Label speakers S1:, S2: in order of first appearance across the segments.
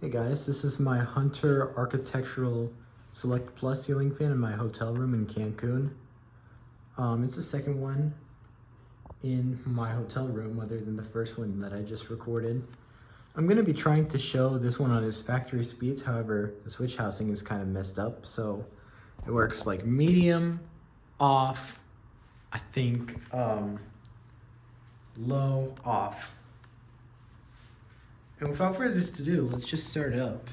S1: Hey guys, this is my Hunter Architectural Select Plus ceiling fan in my hotel room in Cancun. It's the second one in my hotel room other than the first one that I just recorded. I'm going to be trying to show this one on its factory speeds, however the switch housing is kind of messed up, so it works like medium, off, I think low, off. And without further ado, let's just start it up.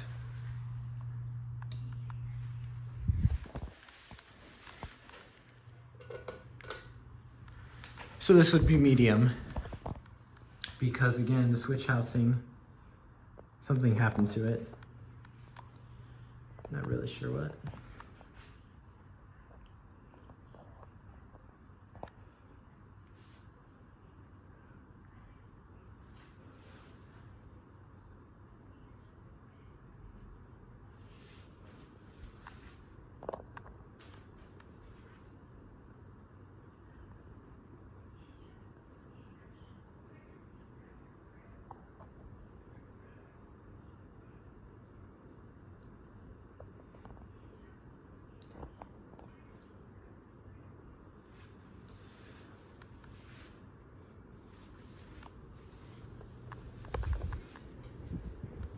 S1: So this would be medium, because again, the switch housing, something happened to it. Not really sure what.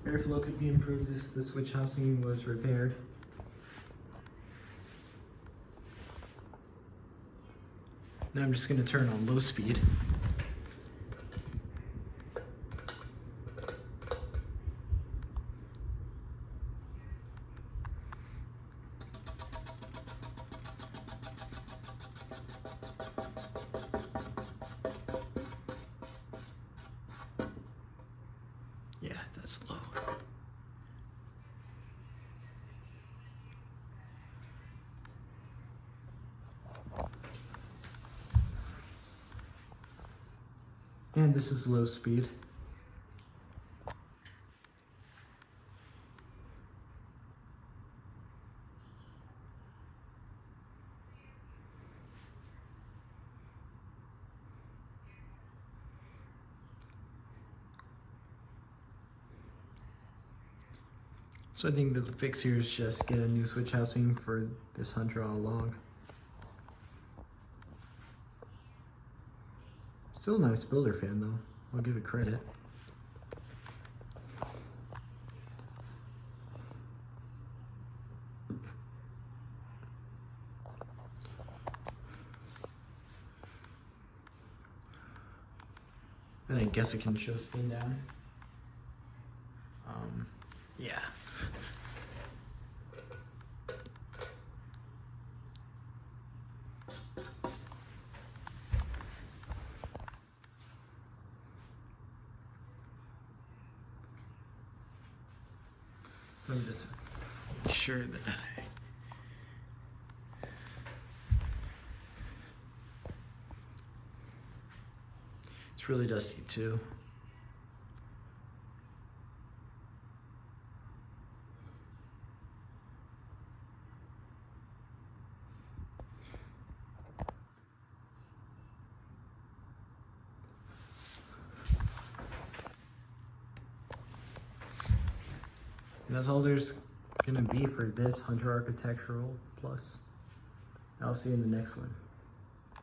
S1: Airflow could be improved if the switch housing was repaired. Now I'm just going to turn on low speed. Yeah, that's low. And this is low speed. So I think the fix here is just get a new switch housing for this Hunter all along. Still a nice builder fan though, I'll give it credit. And I guess it can show spin down. Yeah. Let me just make sure that it's really dusty too. And that's all there's gonna be for this Hunter Architectural Plus. I'll see you in the next one.